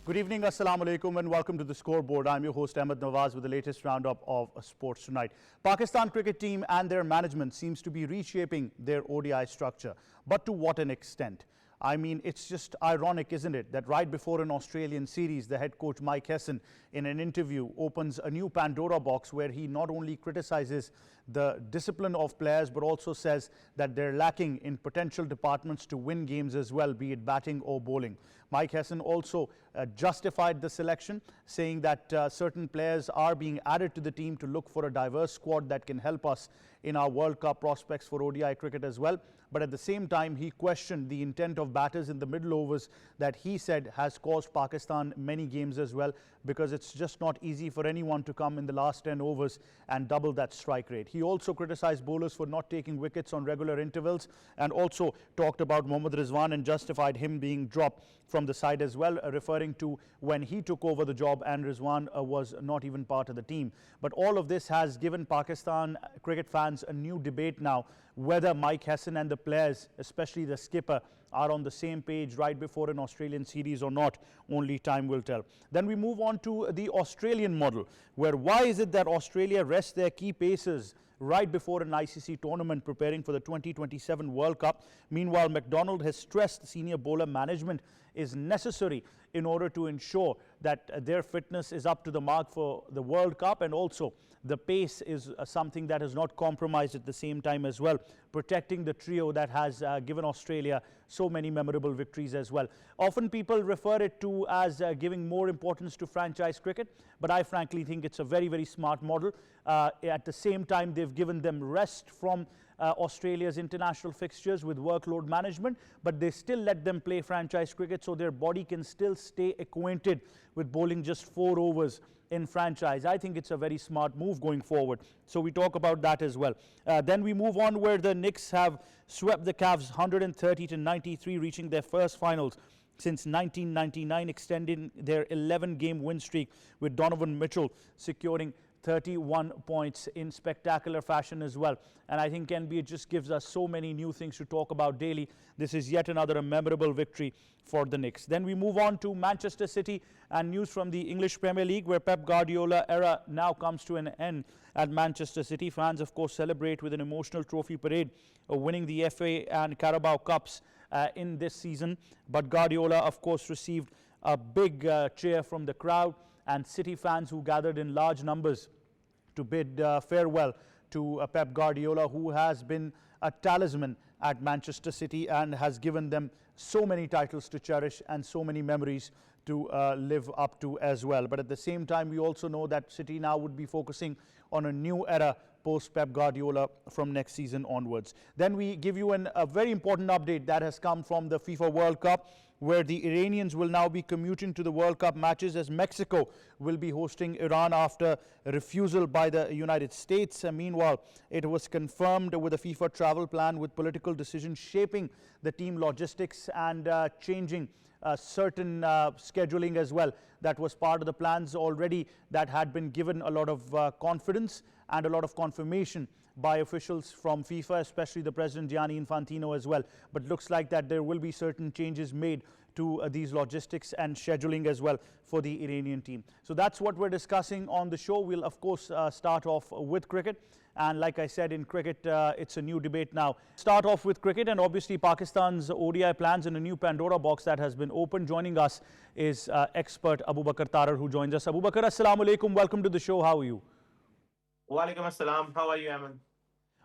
Good evening, Assalamu alaikum, and welcome to the Scoreboard. I'm your host, Ahmed Nawaz, with the latest roundup of sports tonight. Pakistan cricket team and their management seems to be reshaping their ODI structure. But to what an extent? I mean, it's just ironic, isn't it, that right before an Australian series, the head coach Mike Hesson, in an interview, opens a new Pandora box where he not only criticizes the discipline of players, but also says that they're lacking in potential departments to win games as well, be it batting or bowling. Mike Hesson also justified the selection, saying that certain players are being added to the team to look for a diverse squad that can help us in our World Cup prospects for ODI cricket as well. But at the same time, he questioned the intent of batters in the middle overs that he said has caused Pakistan many games as well, because it's just not easy for anyone to come in the last 10 overs and double that strike rate. He also criticized bowlers for not taking wickets on regular intervals, and also talked about Mohammad Rizwan and justified him being dropped from the side as well, referring to when he took over the job and Rizwan was not even part of the team. But all of this has given Pakistan cricket fans a new debate now, whether Mike Hesson and the players, especially the skipper, are on the same page right before an Australian series or not. Only time will tell. Then we move on to the Australian model, where why is it that Australia rests their key pacers right before an ICC tournament preparing for the 2027 World Cup? Meanwhile, McDonald has stressed senior bowler management is necessary in order to ensure that their fitness is up to the mark for the World Cup, and also the pace is something that is not compromised at the same time as well, protecting the trio that has given Australia so many memorable victories as well. Often people refer it to as giving more importance to franchise cricket, but I frankly think it's a very, very smart model. At the same time, they've given them rest from Australia's international fixtures with workload management, but they still let them play franchise cricket so their body can still stay acquainted with bowling just 4 overs in franchise. I think it's a very smart move going forward. So we talk about that as well. Then we move on where the Knicks have swept the Cavs 130-93, reaching their first finals since 1999, extending their 11-game win streak, with Donovan Mitchell securing 31 points in spectacular fashion as well. And I think NBA just gives us so many new things to talk about daily. This is yet another memorable victory for the Knicks. Then we move on to Manchester City and news from the English Premier League, where Pep Guardiola era now comes to an end at Manchester City. Fans, of course, celebrate with an emotional trophy parade, winning the FA and Carabao Cups in this season. But Guardiola, of course, received a big cheer from the crowd and City fans who gathered in large numbers to bid farewell to Pep Guardiola, who has been a talisman at Manchester City and has given them so many titles to cherish and so many memories to live up to as well. But at the same time, we also know that City now would be focusing on a new era post Pep Guardiola from next season onwards. Then we give you a very important update that has come from the FIFA World Cup, where the Iranians will now be commuting to the World Cup matches, as Mexico will be hosting Iran after refusal by the United States. Meanwhile, it was confirmed with a FIFA travel plan, with political decisions shaping the team logistics and changing certain scheduling as well. That was part of the plans already that had been given a lot of confidence and a lot of confirmation by officials from FIFA, especially the President Gianni Infantino as well. But looks like that there will be certain changes made to these logistics and scheduling as well for the Iranian team. So that's what we're discussing on the show. We'll of course start off with cricket. And like I said, in cricket, it's a new debate now. Start off with cricket, and obviously Pakistan's ODI plans in a new Pandora box that has been opened. Joining us is expert Abu Bakar Tarar, who joins us. Abu Bakar, assalamu alaikum. Welcome to the show. How are you? Walaikum assalam. How are you, Aman?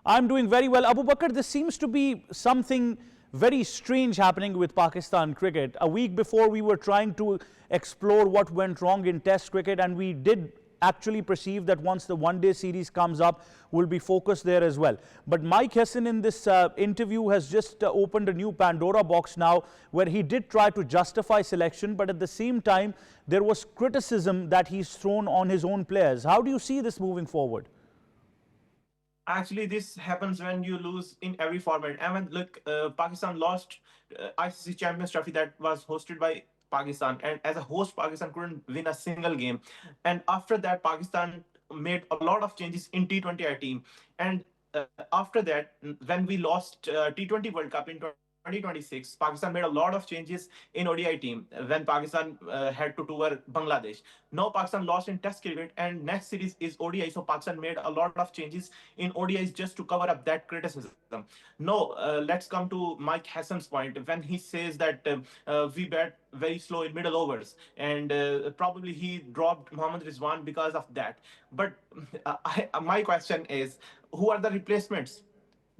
I'm doing very well. Abu Bakar, this seems to be something very strange happening with Pakistan cricket. A week before, we were trying to explore what went wrong in Test cricket, and we did actually perceive that once the one-day series comes up, we'll be focused there as well. But Mike Hesson in this interview has just opened a new Pandora box now, where he did try to justify selection, but at the same time, there was criticism that he's thrown on his own players. How do you see this moving forward? Actually, this happens when you lose in every format. I mean, look, Pakistan lost ICC Champions Trophy that was hosted by Pakistan, and as a host, Pakistan couldn't win a single game. And after that, Pakistan made a lot of changes in T20I team. And after that, when we lost T20 World Cup in 2022, 2026, Pakistan made a lot of changes in ODI team when Pakistan had to tour Bangladesh. Now Pakistan lost in Test cricket, and next series is ODI. So Pakistan made a lot of changes in ODIs just to cover up that criticism. Now let's come to Mike Hesson's point when he says that we bat very slow in middle overs, and probably he dropped Mohammad Rizwan because of that. But my question is, who are the replacements?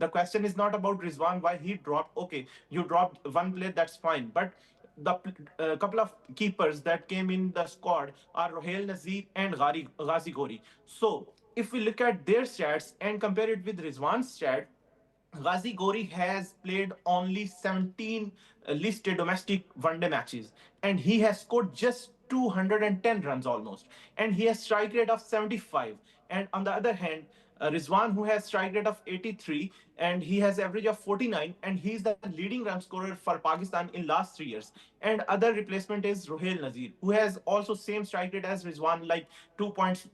The question is not about Rizwan, why he dropped. Okay, you dropped one player, that's fine. But the couple of keepers that came in the squad are Rohail Nazir and Ghazi Gori. So if we look at their stats and compare it with Rizwan's stat, Ghazi Gori has played only 17 listed domestic one-day matches, and he has scored just 210 runs almost, and he has strike rate of 75. And on the other hand, Rizwan, who has strike rate of 83, and he has average of 49, and he's the leading run scorer for Pakistan in last 3 years. And other replacement is Rohail Nazir, who has also same strike rate as Rizwan, like 2 points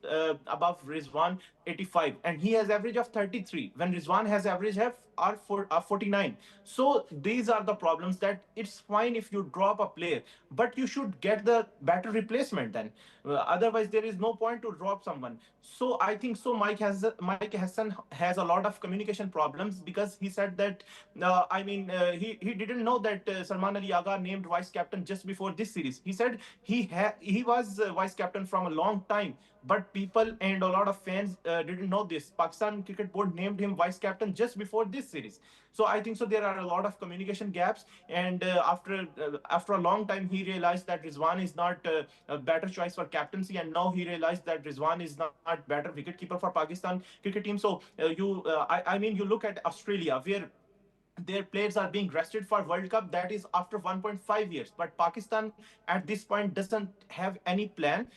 above Rizwan, 85, and he has average of 33 when Rizwan has average of 49. So these are the problems, that it's fine if you drop a player, but you should get the better replacement then. Otherwise there is no point to drop someone. So I think so Mike Hassan has a lot of communication problems, because he said that he didn't know that Salman Ali Aga named vice captain just before this series. He said he was vice captain from a long time, but people and a lot of fans didn't know this. Pakistan Cricket Board named him vice captain just before this series. So I think so there are a lot of communication gaps, and after a long time he realized that Rizwan is not a better choice for captaincy, and now he realized that Rizwan is not better wicketkeeper for Pakistan cricket team. So you look at Australia, where their players are being rested for World Cup, that is after 1.5 years. But Pakistan at this point doesn't have any plan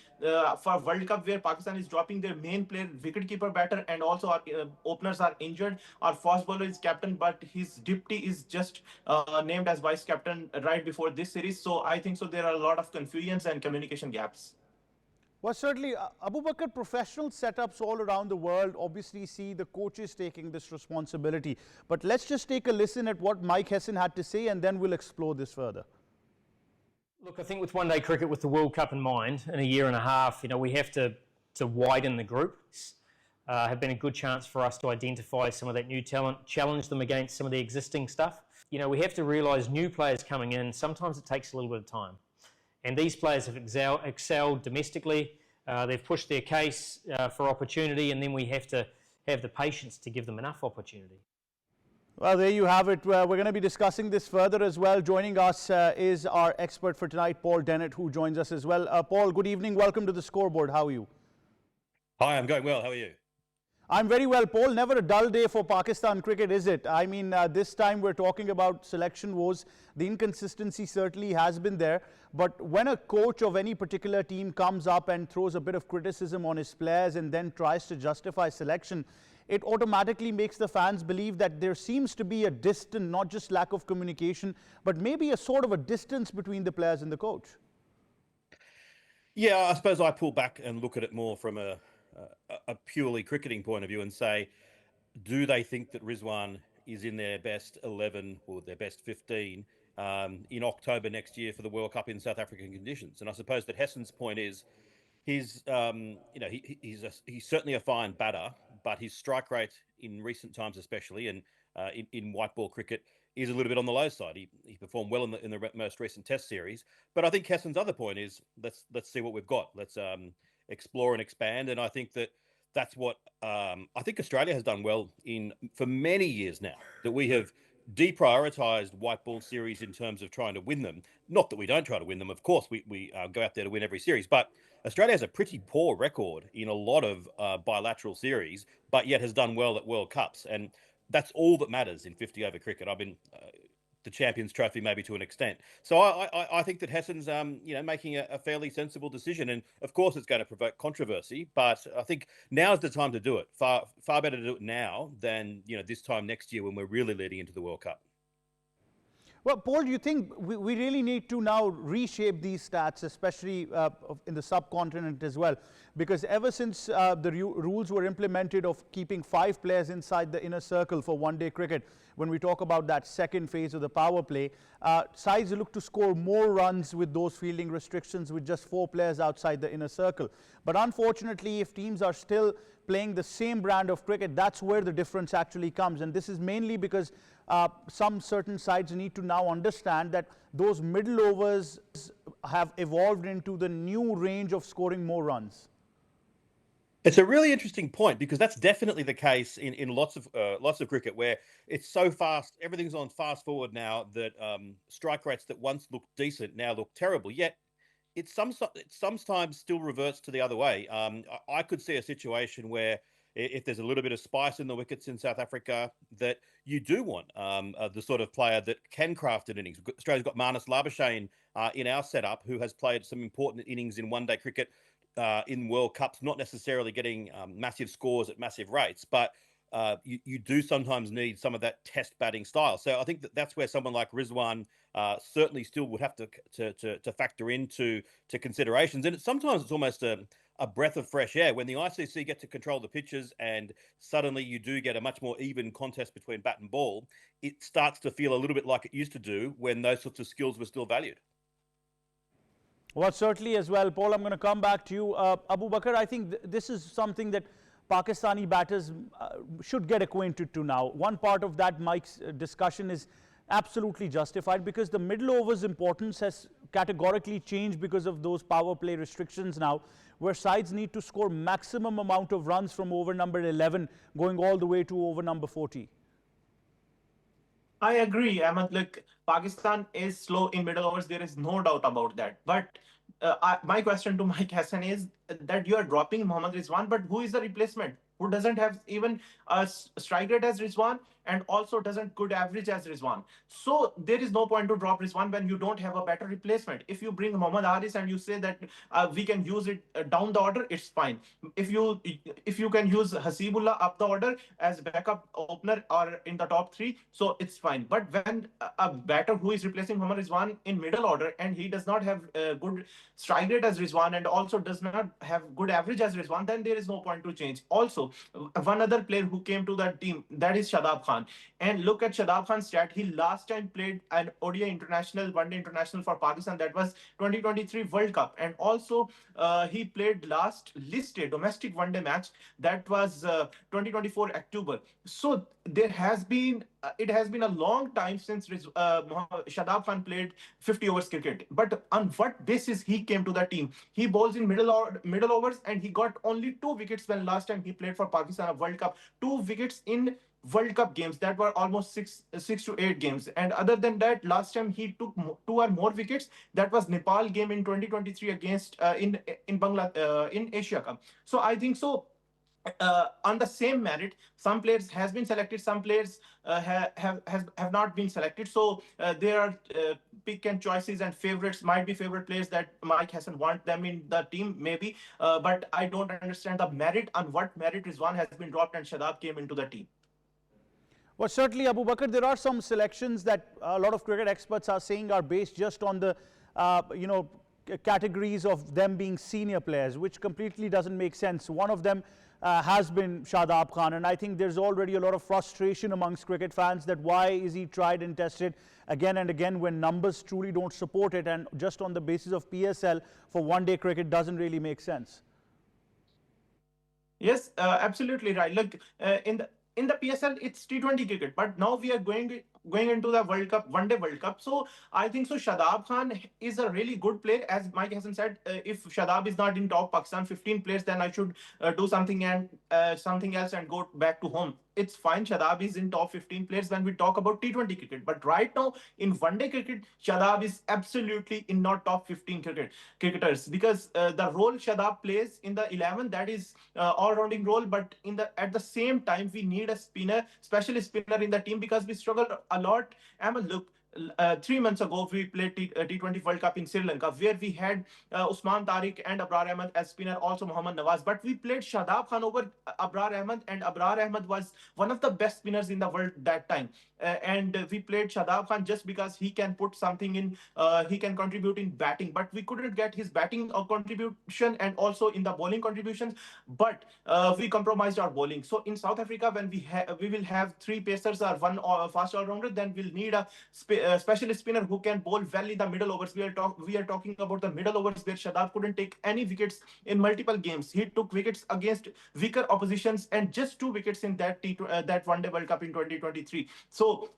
for World Cup, where Pakistan is dropping their main player, wicketkeeper batter, and also our openers are injured. Our fast bowler is captain, but his deputy is just named as vice captain right before this series. So I think so there are a lot of confusions and communication gaps. Well, certainly, Abu Bakr, professional setups all around the world obviously see the coaches taking this responsibility. But let's just take a listen at what Mike Hesson had to say, and then we'll explore this further. Look, I think with one-day cricket, with the World Cup in mind, in a year and a half, we have to widen the group. Have been a good chance for us to identify some of that new talent, challenge them against some of the existing stuff. We have to realise new players coming in, sometimes it takes a little bit of time. And these players have excelled domestically. They've pushed their case for opportunity, and then we have to have the patience to give them enough opportunity. Well, there you have it. We're going to be discussing this further as well. Joining us is our expert for tonight, Paul Dennet, who joins us as well. Paul, good evening. Welcome to the Scoreboard. How are you? Hi, I'm going well. How are you? I'm very well, Paul. Never a dull day for Pakistan cricket, is it? I mean, this time we're talking about selection woes. The inconsistency certainly has been there. But when a coach of any particular team comes up and throws a bit of criticism on his players and then tries to justify selection, it automatically makes the fans believe that there seems to be a distance, not just lack of communication, but maybe a sort of a distance between the players and the coach. Yeah, I suppose I pull back and look at it more from a purely cricketing point of view and say, do they think that Rizwan is in their best 11 or their best 15 in October next year for the World Cup in South African conditions? And I suppose that Hesson's point is he's certainly a fine batter, but his strike rate in recent times, especially in white ball cricket, is a little bit on the low side. He performed well in the most recent Test series, but I think Hesson's other point is let's see what we've got. Let's explore and expand, and I think that's what I think Australia has done well for many years now, that we have deprioritized white ball series in terms of trying to win them. Not that we don't try to win them, of course, we go out there to win every series, but Australia has a pretty poor record in a lot of bilateral series, but yet has done well at World Cups, and that's all that matters in 50-over cricket. I've been the Champions Trophy maybe to an extent. So I think that Hesson's making a fairly sensible decision, and of course it's going to provoke controversy, but I think now's the time to do it. Far better to do it now than this time next year when we're really leading into the World Cup. Well, Paul, do you think we really need to now reshape these stats, especially in the subcontinent as well? Because ever since the rules were implemented of keeping 5 players inside the inner circle for one-day cricket, when we talk about that second phase of the power play, sides look to score more runs with those fielding restrictions with just 4 players outside the inner circle. But unfortunately, if teams are still playing the same brand of cricket, that's where the difference actually comes. And this is mainly because some certain sides need to now understand that those middle overs have evolved into the new range of scoring more runs. It's a really interesting point because that's definitely the case in lots of cricket where it's so fast, everything's on fast forward now that strike rates that once looked decent now look terrible. Yet it sometimes still reverts to the other way. I could see a situation where if there's a little bit of spice in the wickets in South Africa, that you do want the sort of player that can craft an innings. Australia's got Marnus Labuschagne in our setup, who has played some important innings in one-day cricket in World Cups, not necessarily getting massive scores at massive rates, but you do sometimes need some of that test batting style. So I think that's where someone like Rizwan certainly still would have to factor into considerations. And sometimes it's almost a breath of fresh air when the ICC get to control the pitches and suddenly you do get a much more even contest between bat and ball. It starts to feel a little bit like it used to do when those sorts of skills were still valued. Well, certainly as well. Paul, I'm going to come back to you. Abu Bakar, I think this is something that Pakistani batters should get acquainted to now. One part of that Mike's discussion is absolutely justified because the middle overs importance has categorically changed because of those power play restrictions now, where sides need to score maximum amount of runs from over number 11 going all the way to over number 40. I agree, Ahmed. Look, Pakistan is slow in middle overs. There is no doubt about that. But my question to Mike Hesson is that you are dropping Mohammad Rizwan, but who is the replacement? Who doesn't have even a strike rate as Rizwan and also doesn't good average as Rizwan. So there is no point to drop Rizwan when you don't have a better replacement. If you bring Mohammad Haris and you say that we can use it down the order, it's fine. If you can use Hasibullah up the order as backup opener or in the top 3, so it's fine. But when a batter who is replacing Mohammad Rizwan in middle order and he does not have good strike rate as Rizwan and also does not have good average as Rizwan, then there is no point to change. Also, one other player who came to that team, that is Shadab Khan. And look at Shadab Khan's stat. He last time played an ODI international, one-day international for Pakistan. That was 2023 World Cup. And also, he played last listed domestic one-day match. That was 2024 October. So there has been, it has been a long time since Shadab Khan played 50 overs cricket. But on what basis he came to the team? He bowls in middle overs and he got only 2 wickets when last time he played for Pakistan a World Cup. 2 wickets in World Cup games that were almost 6 to 8 games. And other than that, last time he took 2 or more wickets. That was Nepal game in 2023 against in Asia Cup. So I think so. On the same merit, some players has been selected, some players have not been selected. So there are pick and choices and favorites. Might be favorite players that Mike Hesson want them in the team, maybe. But I don't understand the merit on what merit Rizwan has been dropped and Shadab came into the team. Well, certainly, Abu Bakar, there are some selections that a lot of cricket experts are saying are based just on the, categories of them being senior players, which completely doesn't make sense. One of them has been Shadab Khan, and I think there's already a lot of frustration amongst cricket fans that why is he tried and tested again and again when numbers truly don't support it, and just on the basis of PSL for one-day cricket doesn't really make sense. Yes, absolutely right. Look, in the PSL, it's T20 cricket, but now we are going into the World Cup, one-day World Cup. So I think so. Shadab Khan is a really good player, as Mike Hesson said. If Shadab is not in top Pakistan 15 players, then I should do something else and go back to home. It's fine. Shadab is in top 15 players when we talk about T20 cricket. But right now in one-day cricket, Shadab is absolutely in not top 15 cricketers because the role Shadab plays in the 11, that is all-rounding role. But at the same time, we need a spinner, specialist spinner in the team because we struggle a lot. Look, 3 months ago, we played T20 World Cup in Sri Lanka, where we had Usman Tariq and Abrar Ahmed as spinner, also Mohammad Nawaz. But we played Shadab Khan over Abrar Ahmed, and Abrar Ahmed was one of the best spinners in the world that time. And we played Shadab Khan just because he can put something in, he can contribute in batting, but we couldn't get his batting contribution and also in the bowling contributions. But we compromised our bowling. So in South Africa, when we will have 3 pacers or 1 fast all-rounder, then we'll need a specialist spinner who can bowl well in the middle overs. We are talking about the middle overs where Shadab couldn't take any wickets in multiple games. He took wickets against weaker oppositions and just 2 wickets in that One Day World Cup in 2023. So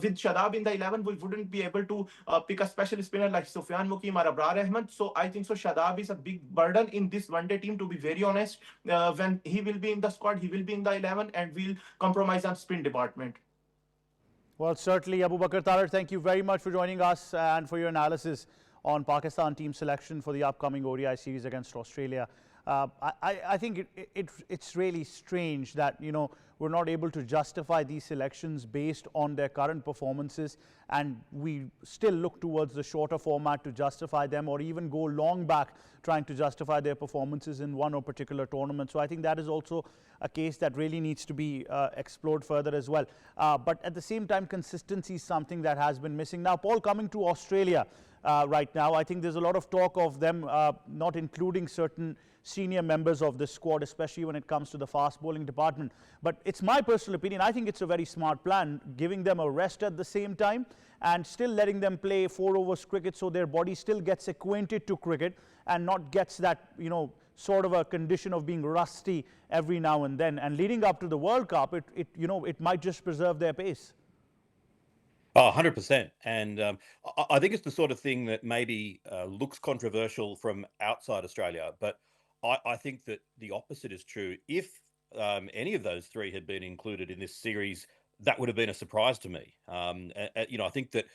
with Shadab in the 11, we wouldn't be able to pick a specialist spinner like Sufyan Mukim or Abrar Ahmed. So I think so Shadab is a big burden in this One Day team, to be very honest. When he will be in the squad, he will be in the 11, and we'll compromise on spin department. Well, certainly, Abu Bakar Tarar, thank you very much for joining us and for your analysis on Pakistan team selection for the upcoming ODI series against Australia. I think it's really strange that, you know, we're not able to justify these selections based on their current performances, and we still look towards the shorter format to justify them, or even go long back trying to justify their performances in one or particular tournament. So I think that is also a case that really needs to be explored further as well. But at the same time, consistency is something that has been missing. Now, Paul, coming to Australia right now, I think there's a lot of talk of them not including certain senior members of the squad, especially when it comes to the fast bowling department. But it's my personal opinion, I think it's a very smart plan, giving them a rest at the same time and still letting them play 4 overs cricket so their body still gets acquainted to cricket and not gets that, you know, sort of a condition of being rusty every now and then. And leading up to the World Cup, it might just preserve their pace. Oh, 100%. And I think it's the sort of thing that maybe looks controversial from outside Australia, but I think that the opposite is true. If any of those 3 had been included in this series, that would have been a surprise to me. You know, I think that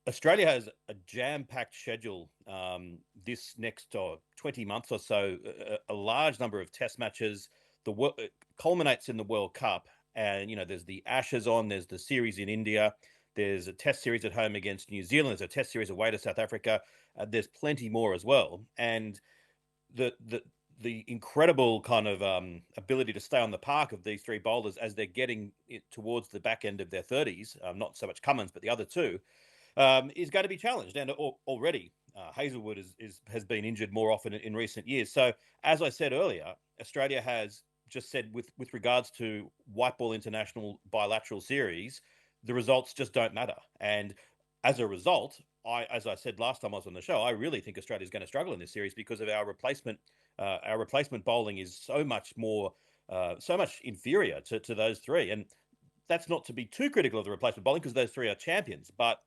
Australia has a jam-packed schedule this next 20 months or so, a large number of test matches. It culminates in the World Cup, and, you know, there's the Ashes on, there's the series in India, there's a test series at home against New Zealand, there's a test series away to South Africa, there's plenty more as well. And the incredible kind of ability to stay on the park of these 3 bowlers as they're getting towards the back end of their 30s, not so much Cummins, but the other 2, is going to be challenged. And already Hazelwood has been injured more often in recent years. So as I said earlier, Australia has just said with regards to white ball international bilateral series, the results just don't matter. And as a result, as I said last time I was on the show, I really think Australia is going to struggle in this series because of our replacement. Our replacement bowling is so much inferior to those 3. And that's not to be too critical of the replacement bowling, because those 3 are champions. But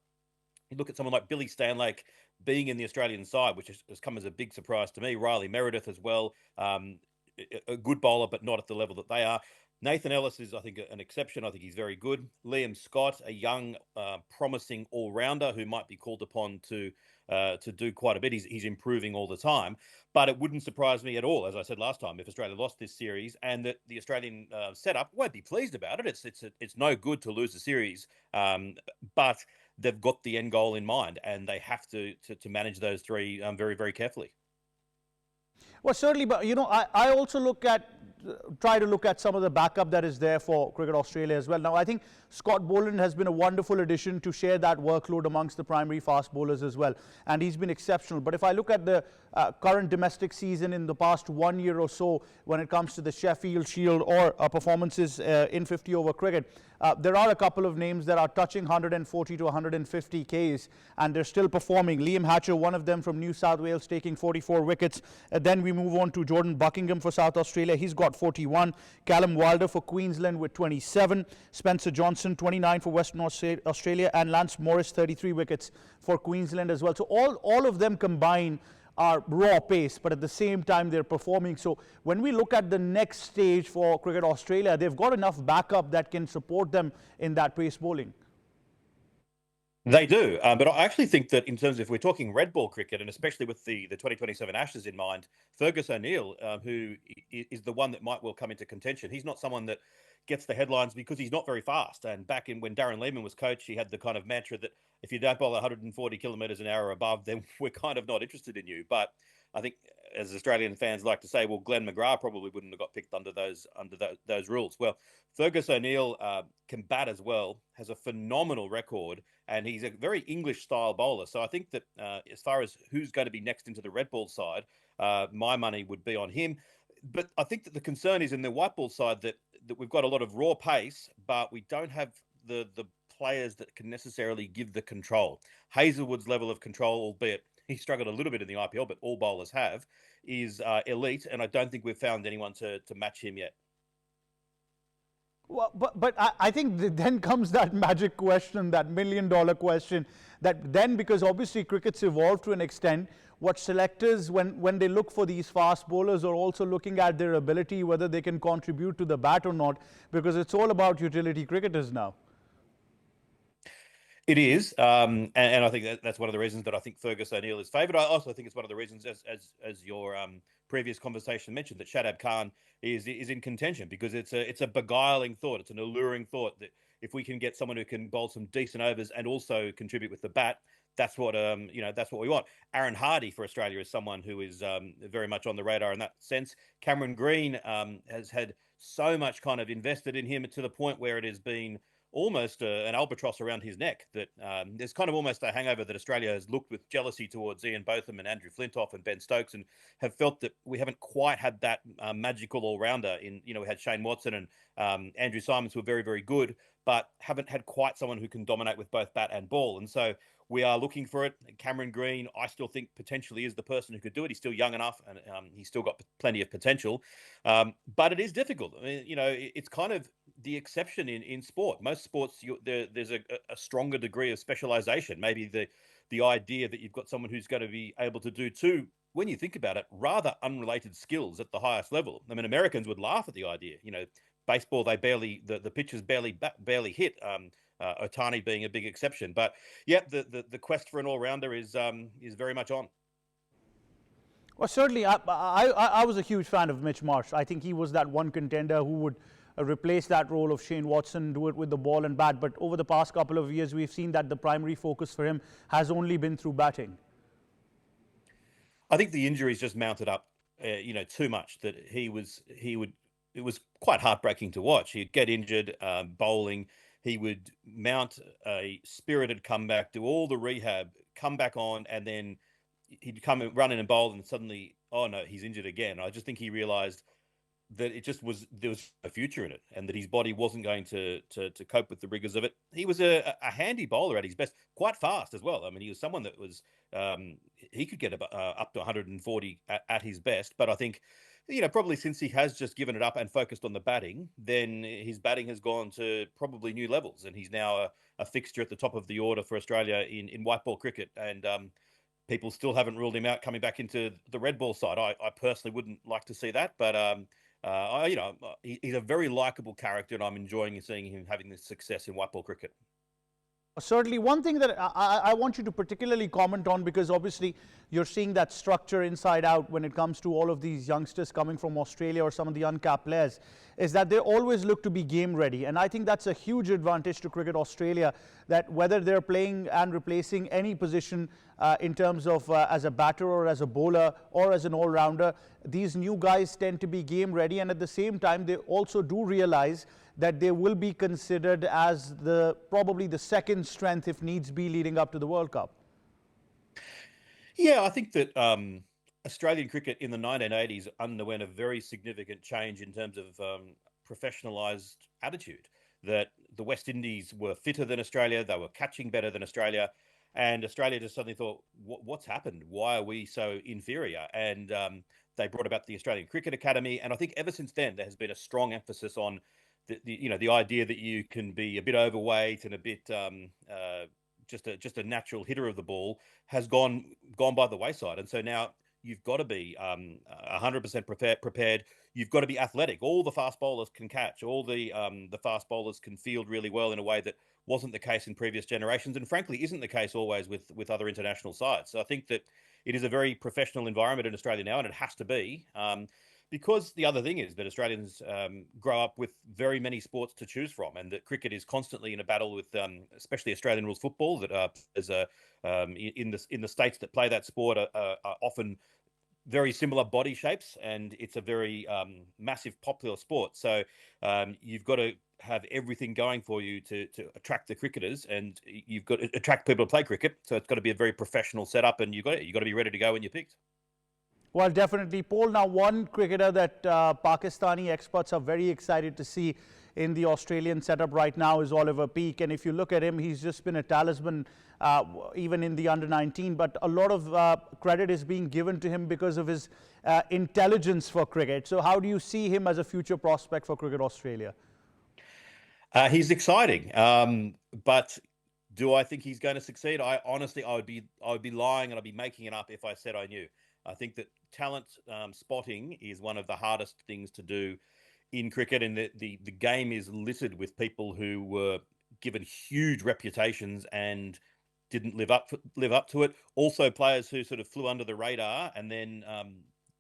you look at someone like Billy Stanlake being in the Australian side, which has come as a big surprise to me. Riley Meredith as well, a good bowler, but not at the level that they are. Nathan Ellis is, I think, an exception. I think he's very good. Liam Scott, a young, promising all-rounder who might be called upon to do quite a bit. He's improving all the time. But it wouldn't surprise me at all, as I said last time, if Australia lost this series, and that the Australian setup won't be pleased about it. It's no good to lose the series, but they've got the end goal in mind, and they have to manage those 3 very, very carefully. Well, certainly, but, you know, I also try to look at some of the backup that is there for Cricket Australia as well. Now, I think Scott Boland has been a wonderful addition to share that workload amongst the primary fast bowlers as well, and he's been exceptional. But if I look at the current domestic season in the past 1 year or so, when it comes to the Sheffield Shield or performances in 50-over cricket, there are a couple of names that are touching 140 to 150 Ks, and they're still performing. Liam Hatcher, one of them from New South Wales, taking 44 wickets. Then we move on to Jordan Buckingham for South Australia. He's got 41. Callum Wilder for Queensland with 27. Spencer Johnson, 29 for Western Australia. And Lance Morris, 33 wickets for Queensland as well. So all of them combined are raw pace, but at the same time they're performing. So when we look at the next stage for Cricket Australia, they've got enough backup that can support them in that pace bowling. They do, but I actually think that in terms of, if we're talking red ball cricket, and especially with the 2027 Ashes in mind, Fergus O'Neill, who is the one that might well come into contention. He's not someone that gets the headlines because he's not very fast. And back in when Darren Lehman was coach, he had the kind of mantra that if you don't bowl 140 kilometres an hour above, then we're kind of not interested in you. But I think, as Australian fans like to say, well, Glenn McGrath probably wouldn't have got picked under those rules. Well, Fergus O'Neill can bat as well, has a phenomenal record, and he's a very English-style bowler. So I think that as far as who's going to be next into the red ball side, my money would be on him. But I think that the concern is in the white ball side that we've got a lot of raw pace, but we don't have the players that can necessarily give the control. Hazelwood's level of control, albeit he struggled a little bit in the IPL, but all bowlers have, is elite, and I don't think we've found anyone to match him yet. Well, but I think then comes that magic question, that $1 million question, that then, because obviously cricket's evolved to an extent, what selectors, when they look for these fast bowlers, are also looking at their ability, whether they can contribute to the bat or not, because it's all about utility cricketers now. It is, and I think that's one of the reasons that I think Fergus O'Neill is favoured. I also think it's one of the reasons, as your previous conversation mentioned, that Shadab Khan is in contention, because it's a beguiling thought, it's an alluring thought that if we can get someone who can bowl some decent overs and also contribute with the bat, that's what that's what we want. Aaron Hardy for Australia is someone who is very much on the radar in that sense. Cameron Green has had so much kind of invested in him to the point where it has been almost an albatross around his neck, that there's kind of almost a hangover that Australia has looked with jealousy towards Ian Botham and Andrew Flintoff and Ben Stokes, and have felt that we haven't quite had that magical all-rounder in, we had Shane Watson and Andrew Simons, who were very, very good, but haven't had quite someone who can dominate with both bat and ball. And so we are looking for it. Cameron Green, I still think potentially is the person who could do it. He's still young enough, and he's still got plenty of potential. But it is difficult. I mean, it's kind of the exception in sport. Most sports, there's a stronger degree of specialization. Maybe the idea that you've got someone who's going to be able to do two, when you think about it, rather unrelated skills at the highest level. I mean, Americans would laugh at the idea. Baseball, the pitches barely hit. Otani being a big exception, but yeah, the quest for an all-rounder is very much on. Well, certainly, I was a huge fan of Mitch Marsh. I think he was that one contender who would replace that role of Shane Watson, do it with the ball and bat. But over the past couple of years, we've seen that the primary focus for him has only been through batting. I think the injuries just mounted up, too much, that it was quite heartbreaking to watch. He'd get injured bowling. He would mount a spirited comeback, do all the rehab, come back on, and then he'd come and run in and bowl, and suddenly, oh no, he's injured again. I just think he realised that there was a future in it, and that his body wasn't going to cope with the rigours of it. He was a handy bowler at his best, quite fast as well. I mean, he was someone that was he could get up to 140 at his best, but I think, probably since he has just given it up and focused on the batting, then his batting has gone to probably new levels, and he's now a fixture at the top of the order for Australia in white ball cricket. And people still haven't ruled him out coming back into the red ball side. I personally wouldn't like to see that, but he's a very likable character, and I'm enjoying seeing him having this success in white ball cricket. Certainly, one thing that I want you to particularly comment on, because obviously you're seeing that structure inside out when it comes to all of these youngsters coming from Australia or some of the uncapped players, is that they always look to be game ready. And I think that's a huge advantage to Cricket Australia, that whether they're playing and replacing any position in terms of as a batter or as a bowler or as an all-rounder, these new guys tend to be game ready, and at the same time they also do realize that they will be considered as probably the second strength if needs be leading up to the World Cup. Yeah, I think that Australian cricket in the 1980s underwent a very significant change in terms of professionalised attitude. That the West Indies were fitter than Australia, they were catching better than Australia, and Australia just suddenly thought, what's happened? Why are we so inferior? And they brought about the Australian Cricket Academy, and I think ever since then there has been a strong emphasis on the idea that you can be a bit overweight and a bit just a natural hitter of the ball has gone by the wayside. And so now you've got to be 100% prepared. You've got to be athletic. All the fast bowlers can catch. All the fast bowlers can field really well in a way that wasn't the case in previous generations, and frankly isn't the case always with other international sides. So I think that it is a very professional environment in Australia now, and it has to be. because the other thing is that Australians grow up with very many sports to choose from, and that cricket is constantly in a battle with, especially Australian rules football, that in the states that play that sport are often very similar body shapes, and it's a very massive popular sport. So you've got to have everything going for you to attract the cricketers, and you've got to attract people to play cricket. So it's got to be a very professional setup, and you've got to be ready to go when you're picked. Well, definitely, Paul. Now, one cricketer that Pakistani experts are very excited to see in the Australian setup right now is Oliver Peak. And if you look at him, he's just been a talisman even in the under-19. But a lot of credit is being given to him because of his intelligence for cricket. So how do you see him as a future prospect for Cricket Australia? He's exciting, but do I think he's going to succeed? I would be lying and I'd be making it up if I said I knew. I think that talent spotting is one of the hardest things to do in cricket, and the game is littered with people who were given huge reputations and didn't live up to it. Also, players who sort of flew under the radar and then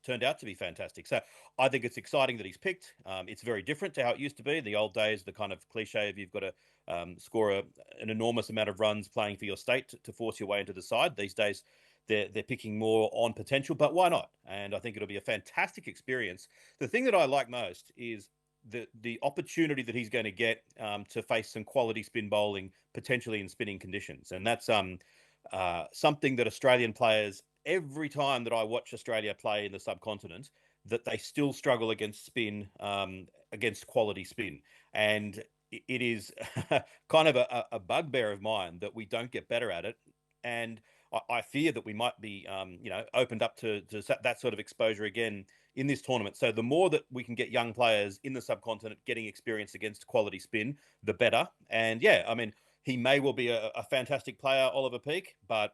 turned out to be fantastic. So I think it's exciting that he's picked. It's very different to how it used to be. In the old days, the kind of cliche of you've got to score an enormous amount of runs playing for your state to force your way into the side. These days, they're picking more on potential, but why not? And I think it'll be a fantastic experience. The thing that I like most is the opportunity that he's going to get to face some quality spin bowling, potentially in spinning conditions. And that's something that Australian players, every time that I watch Australia play in the subcontinent, that they still struggle against spin, against quality spin. And it is kind of a bugbear of mine that we don't get better at it. And I fear that we might be, opened up to that sort of exposure again in this tournament. So the more that we can get young players in the subcontinent getting experience against quality spin, the better. And yeah, I mean, he may well be a fantastic player, Oliver Peak, but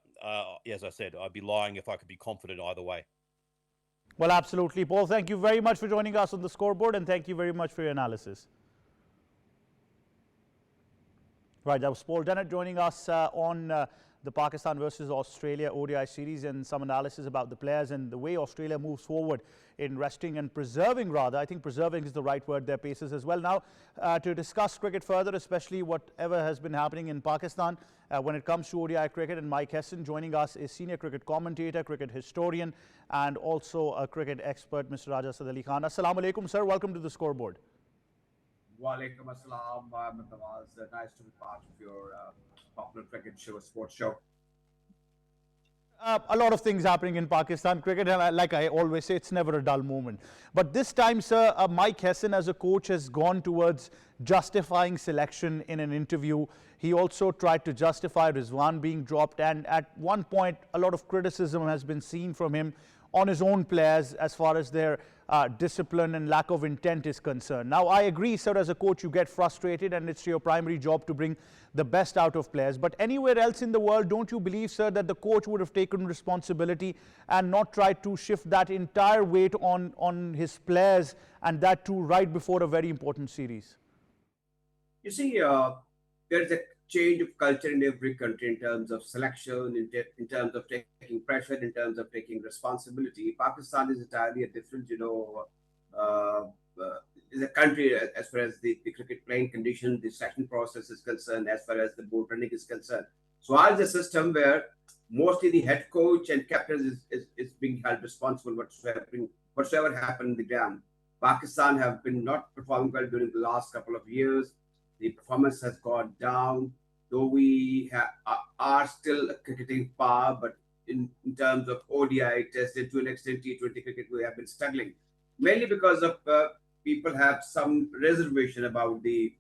as I said, I'd be lying if I could be confident either way. Well, absolutely. Paul, thank you very much for joining us on the scoreboard, and thank you very much for your analysis. Right, that was Paul Dennet joining us on the Pakistan versus Australia ODI series, and some analysis about the players and the way Australia moves forward in resting and preserving, rather. I think preserving is the right word, their paces as well. Now, to discuss cricket further, especially whatever has been happening in Pakistan when it comes to ODI cricket, and Mike Hesson joining us is senior cricket commentator, cricket historian, and also a cricket expert, Mr. Raja Asad Ali Khan. Assalamu alaikum, sir. Welcome to the scoreboard. Walaikum assalam. Nice to be part of your popular cricket show, sports show. A lot of things happening in Pakistan cricket, and like I always say, it's never a dull moment. But this time, sir, Mike Hesson as a coach has gone towards justifying selection in an interview. He also tried to justify Rizwan being dropped, and at one point, a lot of criticism has been seen from him on his own players as far as their discipline and lack of intent is concerned. Now, I agree, sir, as a coach, you get frustrated and it's your primary job to bring the best out of players. But anywhere else in the world, don't you believe, sir, that the coach would have taken responsibility and not tried to shift that entire weight on his players, and that too right before a very important series? You see, there is a change of culture in every country in terms of selection, in terms of taking pressure, in terms of taking responsibility. Pakistan is entirely a different, is a country as far as the cricket playing condition, the selection process is concerned, as far as the board running is concerned. So ours is a system where mostly the head coach and captain is being held responsible whatsoever happened in the ground. Pakistan have been not performing well during the last couple of years. The performance has gone down, though we are still a cricketing power, but in terms of ODI test and to an extent T20 cricket, we have been struggling, mainly because of people have some reservation about the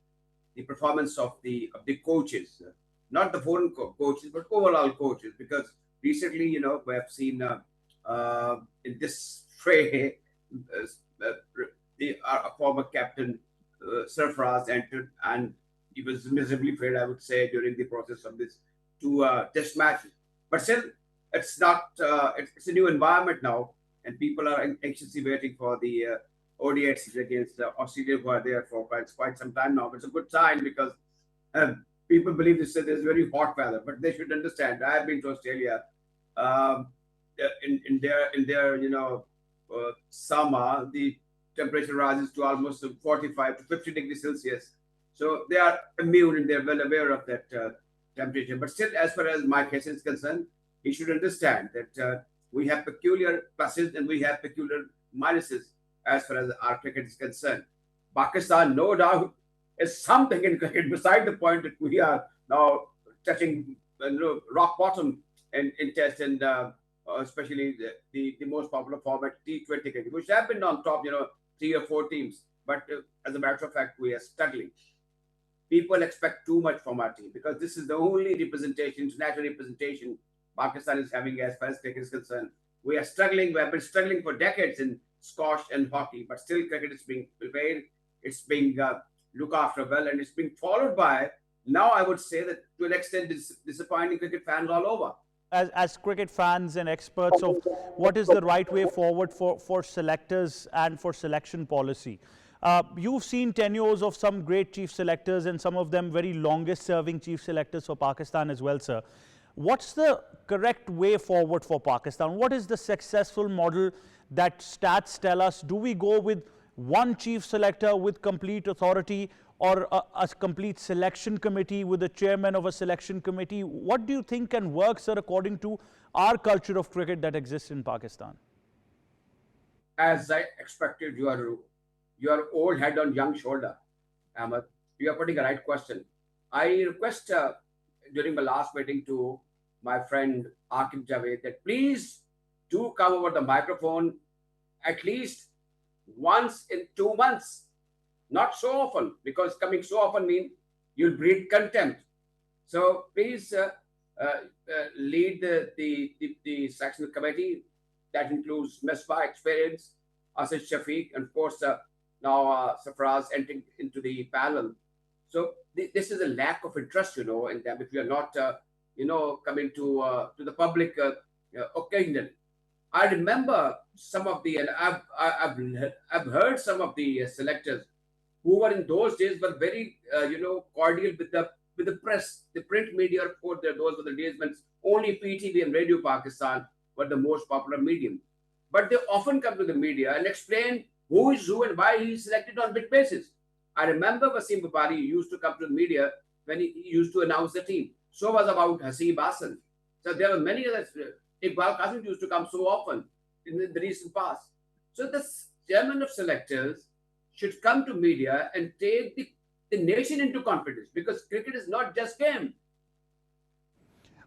performance of the coaches, not the foreign coaches, but overall coaches. Because recently, we have seen in this fray, our former captain Sarfaraz entered, and he was miserably failed, I would say, during the process of this two test matches. But still, it's not. It's a new environment now, and people are anxiously waiting for the ODIs against Australia, who are there for quite some time now. But it's a good sign because people believe there's very hot weather, but they should understand. I have been to Australia. In their summer, the temperature rises to almost 45 to 50 degrees Celsius. So they are immune and they're well aware of that temperature. But still, as far as Mike Hesson is concerned, he should understand that we have peculiar pluses and we have peculiar minuses as far as our cricket is concerned. Pakistan, no doubt, is something in cricket beside the point that we are now touching rock bottom in test and especially the most popular format, T20 cricket, which have been on top, 3 or 4 teams. But as a matter of fact, we are struggling. People expect too much from our team because this is the only representation, international representation Pakistan is having as far as cricket is concerned. We are struggling. We have been struggling for decades in squash and hockey, but still cricket is being prepared. It's being looked after well, and it's being followed by, now I would say that to an extent, disappointing cricket fans all over. As cricket fans and experts of what is the right way forward for selectors and for selection policy. You've seen tenures of some great chief selectors and some of them very longest serving chief selectors for Pakistan as well, sir. What's the correct way forward for Pakistan? What is the successful model that stats tell us? Do we go with one chief selector with complete authority, or a complete selection committee with the chairman of a selection committee? What do you think can work, sir, according to our culture of cricket that exists in Pakistan? As I expected, your old head on young shoulder, Ahmed. You are putting a right question. I request during my last meeting to my friend Akib Javed that please do come over the microphone at least once in 2 months. Not so often, because coming so often means you'll breed contempt. So please lead the sectional committee. That includes Mesbah experience, Asad Shafiq, and of course now Safraz entering into the panel. So this is a lack of interest, in them. If you are not, coming to the public occasionally. I remember some of the, and I've heard some of the selectors who were in those days were very, cordial with the press, the print media. Of course, those were the days when only PTV and Radio Pakistan were the most popular medium. But they often come to the media and explain who is who and why he is selected on bid basis. I remember Wasim Babari used to come to the media when he used to announce the team. So was about Haseeb Hassan. So there were many others. Iqbal Qasim used to come so often in the recent past. So the chairman of selectors should come to media and take the nation into confidence, because cricket is not just game.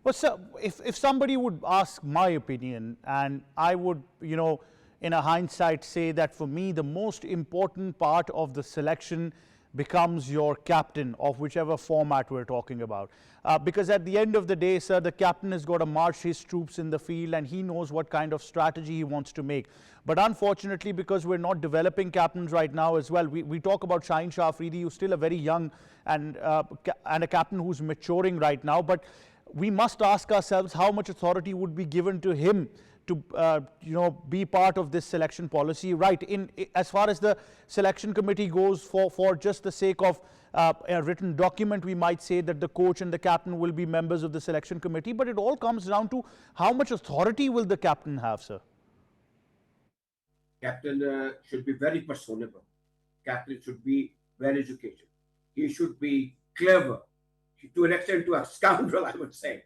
Well, sir, if somebody would ask my opinion, and I would, in a hindsight say that for me, the most important part of the selection becomes your captain of whichever format we're talking about. Because at the end of the day, sir, the captain has got to march his troops in the field and he knows what kind of strategy he wants to make. But unfortunately, because we're not developing captains right now as well, we talk about Shayan Shah Afridi, who's still a very young and a captain who's maturing right now. But we must ask ourselves how much authority would be given to him to be part of this selection policy, right? As far as the selection committee goes, for just the sake of a written document, we might say that the coach and the captain will be members of the selection committee, but it all comes down to how much authority will the captain have, sir? Captain should be very personable. Captain should be well educated. He should be clever, to an extent to a scoundrel, I would say.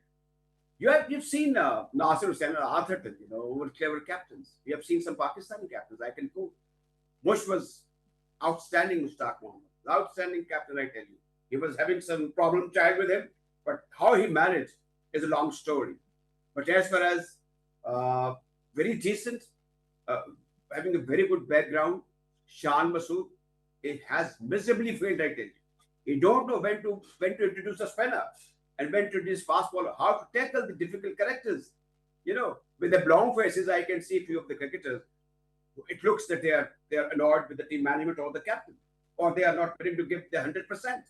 You've seen Nasir Hussain and Atherton, who were clever captains. You have seen some Pakistani captains. I can quote. Mush was outstanding, Mushtaq Mohammed. Outstanding captain, I tell you. He was having some problem child with him, but how he managed is a long story. But as far as very decent, having a very good background, Shan Masood, it has miserably failed, I tell you. He don't know when to introduce a spinner and when to introduce fast bowler, how to tackle the difficult characters. With the long faces, I can see a few of the cricketers. It looks that they are annoyed with the team management or the captain, or they are not willing to give the 100%.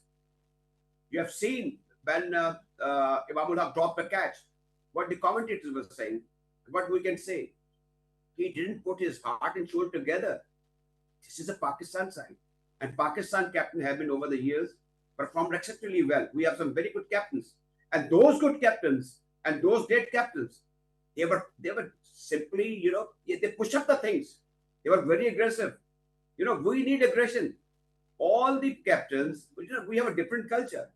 You have seen when Imamul Haq dropped the catch, what the commentators were saying, what we can say. He didn't put his heart and soul together. This is a Pakistan side. And Pakistan captain have been over the years performed exceptionally well. We have some very good captains. And those good captains and those great captains, they were simply, they push up the things. They were very aggressive. We need aggression. All the captains, we have a different culture.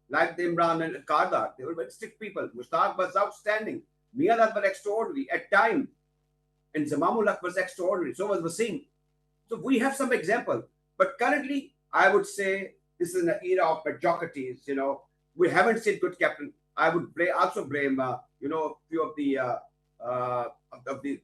Like the Imran and Kardar, they were very strict people. Mushtaq was outstanding. Miyadad was extraordinary at time. And Zamamullah was extraordinary. So was Wasim. So we have some example. But currently, I would say this is an era of mediocrities. We haven't seen good captain. I would also blame, a few of the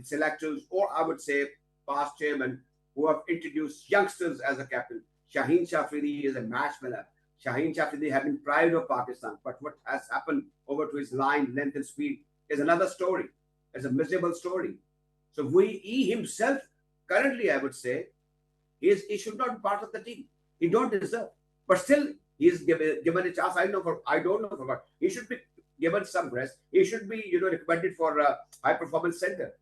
selectors, or I would say past chairman who have introduced youngsters as a captain. Shaheen Shafiri is a match winner. Shaheen Shafiri had been pride of Pakistan, but what has happened over to his line, length, and speed is another story. It's a miserable story. So he himself, currently, I would say, he should not be part of the team. He don't deserve. But still, he is given a chance. I don't know for what. He should be given some rest. He should be, recommended for a high performance center.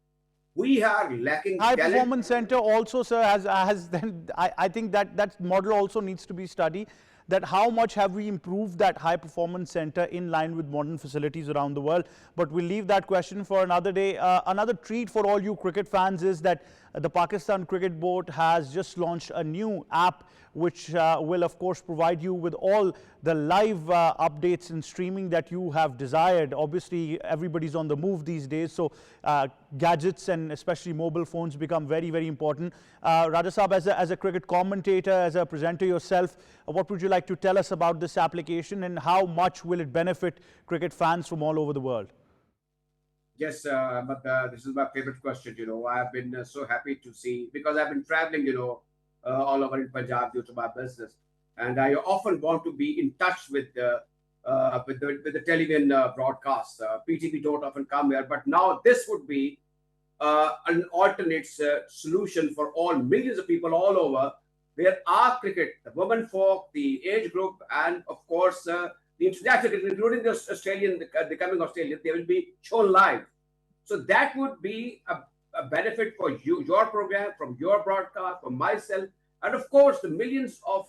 We are lacking high talent. performance center also, sir, has then I think that model also needs to be studied. That how much have we improved that high performance center in line with modern facilities around the world. But we'll leave that question for another day. Another treat for all you cricket fans is that the Pakistan Cricket Board has just launched a new app which will of course provide you with all the live updates and streaming that you have desired. Obviously everybody's on the move these days, so gadgets and especially mobile phones become very, very important. Raja Saab, as a cricket commentator, as a presenter yourself, what would you like to tell us about this application and how much will it benefit cricket fans from all over the world? Yes, but this is my favorite question. I've been so happy to see, because I've been traveling, all over in Punjab due to my business, and I often want to be in touch with the television broadcasts. PTV don't often come here, but now this would be an alternate solution for all millions of people all over, where our cricket, the women folk, the age group, and of course the international cricket, including the Australian, the coming Australian, they will be shown live. So that would be a benefit for you, your program, from your broadcast, from myself, and of course the millions of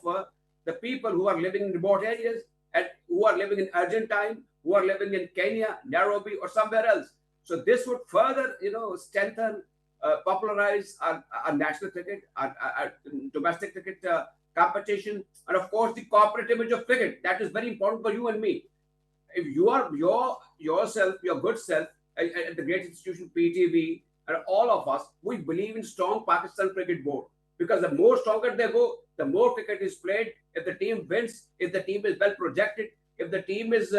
the people who are living in remote areas and who are living in Argentine, who are living in Kenya, Nairobi, or somewhere else. So this would further, strengthen, popularize our national cricket, our domestic cricket competition, and of course the corporate image of cricket. That is very important for you and me. If you are yourself, your good self, at the great institution PTV, and all of us, we believe in strong Pakistan Cricket Board, because the more stronger they go, the more cricket is played. If the team wins, if the team is well projected, if the team is,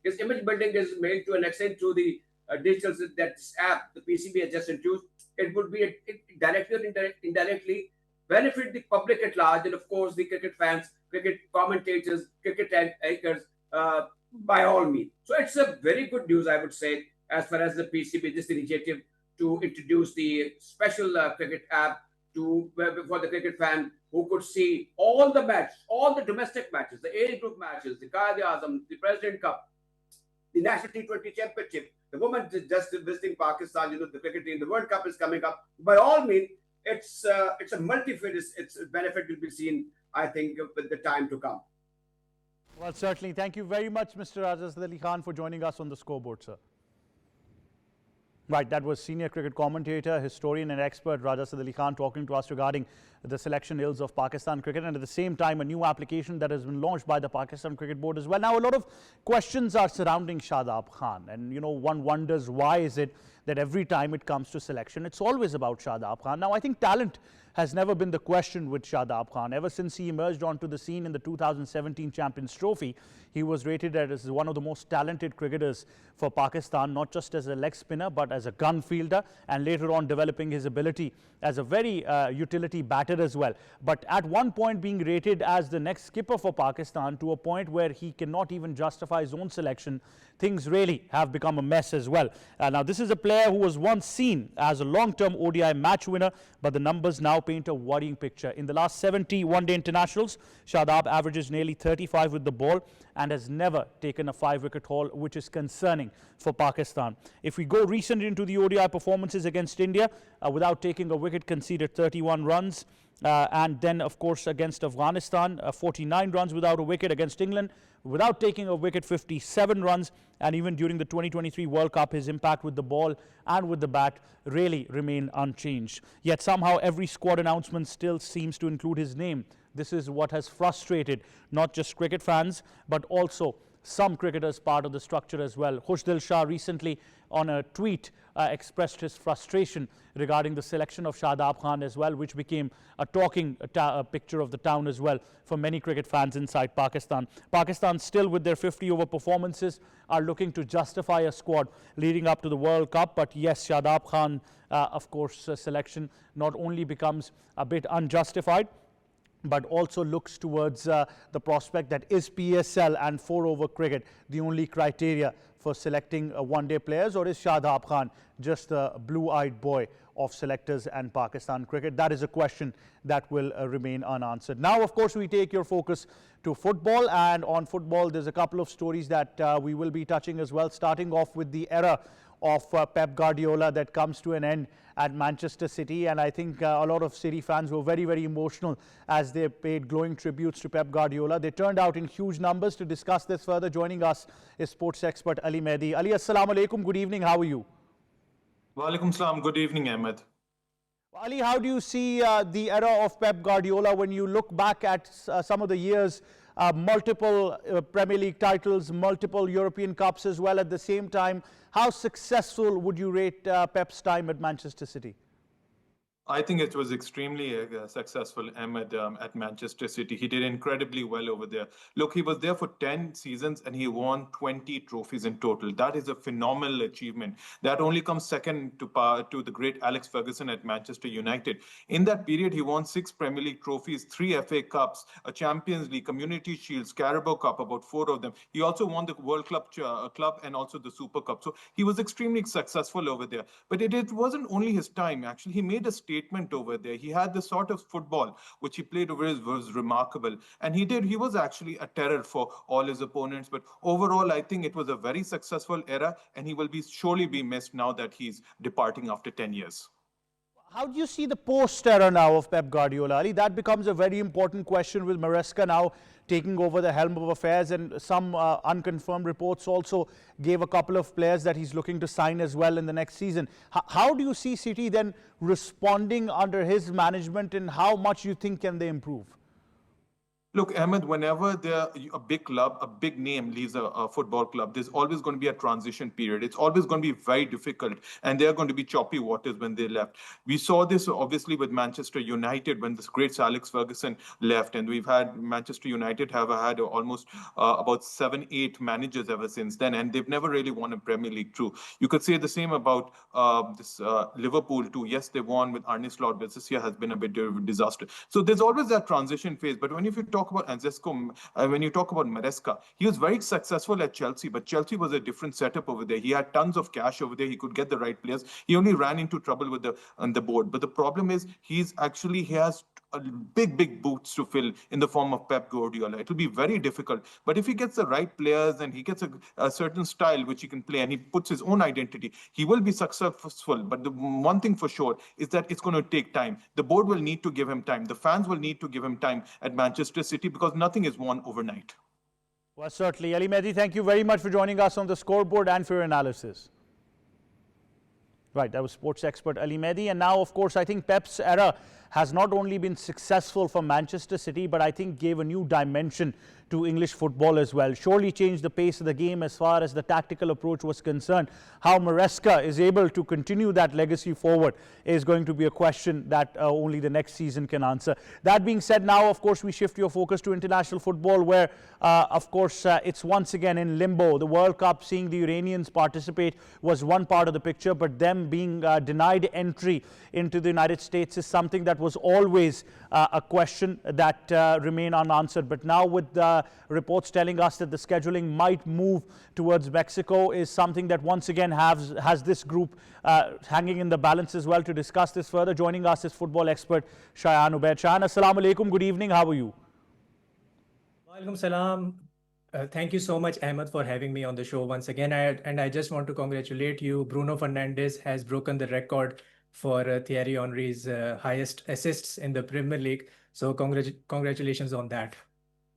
his image building is made to an extent through the digital that app the PCB has just introduced, it would be directly or indirectly benefit the public at large, and of course the cricket fans, cricket commentators, cricket anchors, by all means. So it's a very good news, I would say, as far as the PCB, this initiative to introduce the special cricket app for the cricket fan who could see all the matches, all the domestic matches, the age group matches, the Quaid-e-Azam, the President Cup, the National T20 Championship, the women just visiting Pakistan, the cricket team, the World Cup is coming up. By all means, it's a multi-faceted, its benefit will be seen, I think, with the time to come. Well, certainly. Thank you very much, Mr. Asad Ali Khan, for joining us on the Scoreboard, sir. Right, that was senior cricket commentator, historian and expert Raja Asad Ali Khan talking to us regarding the selection ills of Pakistan cricket, and at the same time a new application that has been launched by the Pakistan Cricket Board as well. Now a lot of questions are surrounding Shadab Khan, and one wonders why is it that every time it comes to selection it's always about Shadab Khan. Now I think talent has never been the question with Shadab Khan. Ever since he emerged onto the scene in the 2017 Champions Trophy, he was rated as one of the most talented cricketers for Pakistan, not just as a leg spinner but as a gun fielder, and later on developing his ability as a very utility batter as well. But at one point being rated as the next skipper for Pakistan, to a point where he cannot even justify his own selection, things really have become a mess as well. Now this is a player who was once seen as a long-term ODI match winner, but the numbers now paint a worrying picture. In the last 70 one-day internationals, Shadab averages nearly 35 with the ball and has never taken a 5-wicket haul, which is concerning for Pakistan. If we go recent into the ODI performances against India, without taking a wicket, conceded 31 runs. And then, of course, against Afghanistan, 49 runs without a wicket. Against England, without taking a wicket, 57 runs. And even during the 2023 World Cup, his impact with the ball and with the bat really remained unchanged. Yet somehow every squad announcement still seems to include his name. This is what has frustrated not just cricket fans, but also some cricketers part of the structure as well. Khushdil Shah recently on a tweet expressed his frustration regarding the selection of Shadab Khan as well, which became a talking picture of the town as well for many cricket fans inside Pakistan. Pakistan still with their 50-over performances are looking to justify a squad leading up to the World Cup. But yes, Shadab Khan, of course, selection not only becomes a bit unjustified, but also looks towards the prospect that is PSL and 4-over cricket the only criteria for selecting one-day players, or is Shadab Khan just the blue-eyed boy of selectors and Pakistan cricket? That is a question that will remain unanswered. Now, of course, we take your focus to football, and on football there's a couple of stories that we will be touching as well, starting off with the era of Pep Guardiola that comes to an end at Manchester City. And I think a lot of City fans were very, very emotional as they paid glowing tributes to Pep Guardiola. They turned out in huge numbers. To discuss this further, joining us is sports expert Ali Mehdi. Ali, assalamu alaikum. Good evening. How are you? Walaikum salam. Good evening, Ahmed. Ali, how do you see the era of Pep Guardiola when you look back at some of the years, multiple Premier League titles, multiple European Cups as well at the same time? How successful would you rate Pep's time at Manchester City? I think it was extremely successful, Ahmed, at Manchester City. He did incredibly well over there. Look, he was there for 10 seasons and he won 20 trophies in total. That is a phenomenal achievement. That only comes second to the great Alex Ferguson at Manchester United. In that period, he won 6 Premier League trophies, 3 FA Cups, a Champions League, Community Shields, Carabao Cup, about 4 of them. He also won the World Club and also the Super Cup. So he was extremely successful over there. But it wasn't only his time, actually. He made a statement over there. He had the sort of football which he played over was remarkable. And he was actually a terror for all his opponents. But overall, I think it was a very successful era, and he will surely be missed now that he's departing after 10 years. How do you see the post-era now of Pep Guardiola, Ali? That becomes a very important question with Maresca now taking over the helm of affairs, and some unconfirmed reports also gave a couple of players that he's looking to sign as well in the next season. How do you see City then responding under his management, and how much you think can they improve? Look, Ahmed, whenever a big club, a big name leaves a football club, there's always going to be a transition period. It's always going to be very difficult, and there are going to be choppy waters when they left. We saw this obviously with Manchester United when this great Sir Alex Ferguson left, and we've had Manchester United have had almost about 7-8 managers ever since then, and they've never really won a Premier League too. You could say the same about this Liverpool too. Yes, they won with Arne Slot, but this year has been a bit of a disaster. So there's always that transition phase. But when if you talk about Anzesco, when you talk about Maresca, he was very successful at Chelsea, but Chelsea was a different setup over there. He had tons of cash over there. He could get the right players. He only ran into trouble with the board. But the problem is he has big boots to fill in the form of Pep Guardiola. It will be very difficult. But if he gets the right players and he gets a certain style which he can play and he puts his own identity, he will be successful. But the one thing for sure is that it's going to take time. The board will need to give him time. The fans will need to give him time at Manchester City, because nothing is won overnight. Well, certainly. Ali Mehdi, thank you very much for joining us on the Scoreboard and for your analysis. Right, that was sports expert Ali Mehdi. And now, of course, I think Pep's era has not only been successful for Manchester City, but I think gave a new dimension to English football as well. Surely changed the pace of the game as far as the tactical approach was concerned. How Maresca is able to continue that legacy forward is going to be a question that only the next season can answer. That being said, now, of course, we shift your focus to international football, where, of course, it's once again in limbo. The World Cup, seeing the Iranians participate, was one part of the picture, but them being denied entry into the United States is something that was always a question that remained unanswered. But now, with the reports telling us that the scheduling might move towards Mexico, is something that once again has this group hanging in the balance as well. To discuss this further, joining us is football expert Shayan Obaid. Shayan, assalamu alaikum. Good evening. How are you? Walaikum salam. Thank you so much, Ahmed, for having me on the show once again. And I just want to congratulate you. Bruno Fernandes has broken the record for Thierry Henry's highest assists in the Premier League. So congratulations on that.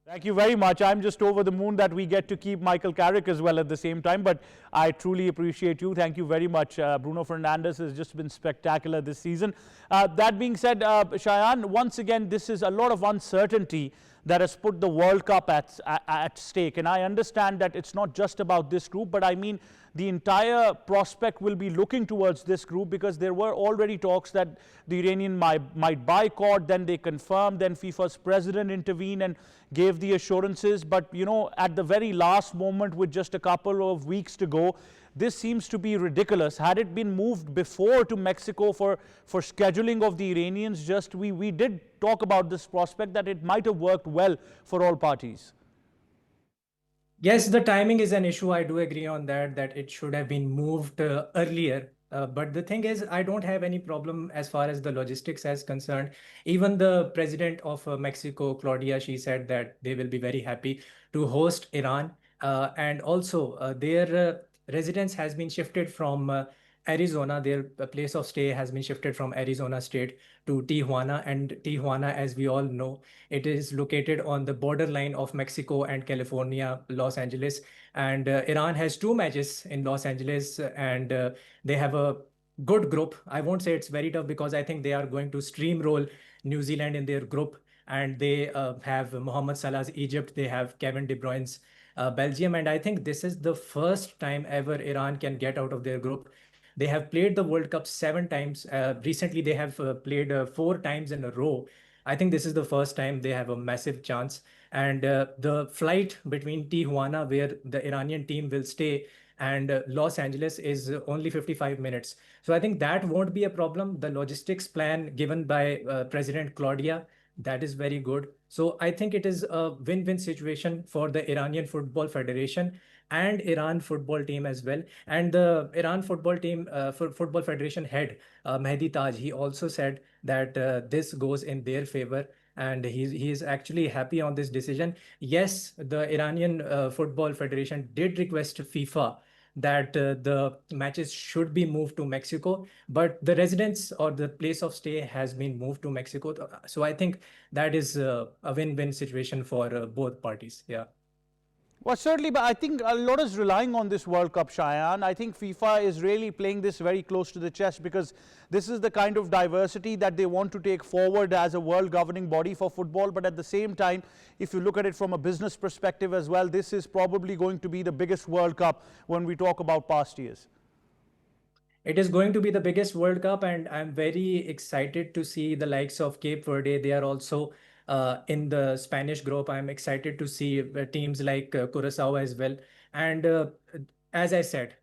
Thank you very much. I'm just over the moon that we get to keep Michael Carrick as well at the same time, but I truly appreciate you. Thank you very much. Bruno Fernandes has just been spectacular this season. That being said, Shayan, once again, this is a lot of uncertainty that has put the World Cup at stake. And I understand that it's not just about this group, but I mean the entire prospect will be looking towards this group, because there were already talks that the Iranian might boycott, then they confirmed, then FIFA's president intervened and gave the assurances. But, you know, at the very last moment, with just a couple of weeks to go, this seems to be ridiculous. Had it been moved before to Mexico for scheduling of the Iranians, we did talk about this prospect that it might have worked well for all parties. Yes, the timing is an issue. I do agree on that it should have been moved earlier. But the thing is, I don't have any problem as far as the logistics is concerned. Even the president of Mexico, Claudia, she said that they will be very happy to host Iran. And also their residence has been shifted from Arizona. Their place of stay has been shifted from Arizona state to Tijuana. And Tijuana, as we all know, it is located on the borderline of Mexico and California, Los Angeles. And Iran has 2 matches in Los Angeles, and they have a good group. I won't say it's very tough, because I think they are going to steamroll New Zealand in their group. And they have Mohamed Salah's Egypt. They have Kevin De Bruyne's Belgium. And I think this is the first time ever Iran can get out of their group. They have played the World Cup 7 times. Recently, they have played 4 times in a row. I think this is the first time they have a massive chance. And the flight between Tijuana, where the Iranian team will stay, and Los Angeles is only 55 minutes. So I think that won't be a problem. The logistics plan given by President Claudia, that is very good. So I think it is a win-win situation for the Iranian Football Federation and Iran football team as well. And the Iran football team, Football Federation head, Mehdi Taj, he also said that this goes in their favor. And he is actually happy on this decision. Yes, the Iranian Football Federation did request FIFA that the matches should be moved to Mexico, but the residence or the place of stay has been moved to Mexico. So I think that is a win-win situation for both parties. Yeah. Well, certainly, but I think a lot is relying on this World Cup, Shayan. I think FIFA is really playing this very close to the chest, because this is the kind of diversity that they want to take forward as a world governing body for football. But at the same time, if you look at it from a business perspective as well, this is probably going to be the biggest World Cup when we talk about past years. It is going to be the biggest World Cup, and I'm very excited to see the likes of Cape Verde. They are also in the Spanish group. I'm excited to see teams like Curacao as well. And as I said,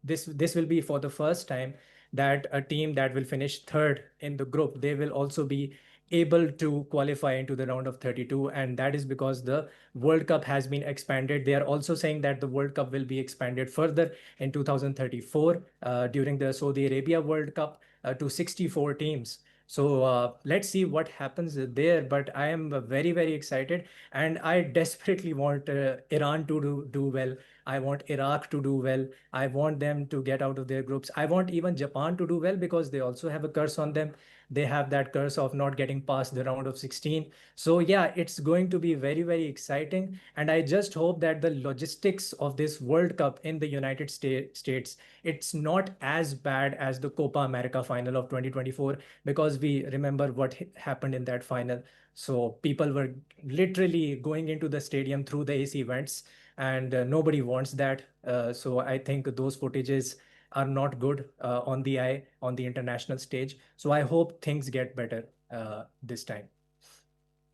this will be for the first time that a team that will finish 3rd in the group, they will also be able to qualify into the round of 32. And that is because the World Cup has been expanded. They are also saying that the World Cup will be expanded further in 2034 during the Saudi Arabia World Cup to 64 teams. So let's see what happens there. But I am very, very excited. And I desperately want Iran to do well. I want Iraq to do well. I want them to get out of their groups. I want even Japan to do well, because they also have a curse on them. They have that curse of not getting past the round of 16. So yeah, it's going to be very, very exciting. And I just hope that the logistics of this World Cup in the United States, it's not as bad as the Copa America final of 2024, because we remember what happened in that final. So people were literally going into the stadium through the AC vents, and nobody wants that. So I think those footages are not good on the eye on the international stage. So I hope things get better this time.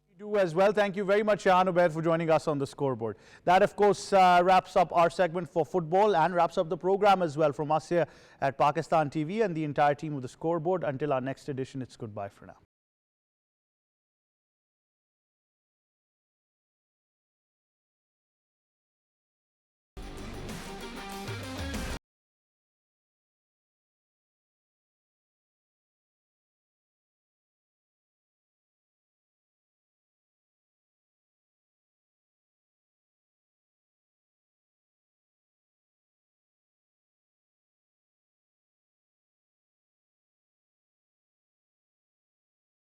We do as well. Thank you very much, Shayan Obaid, for joining us on the Scoreboard. That, of course, wraps up our segment for football and wraps up the program as well from us here at Pakistan TV and the entire team of the Scoreboard. Until our next edition, it's goodbye for now.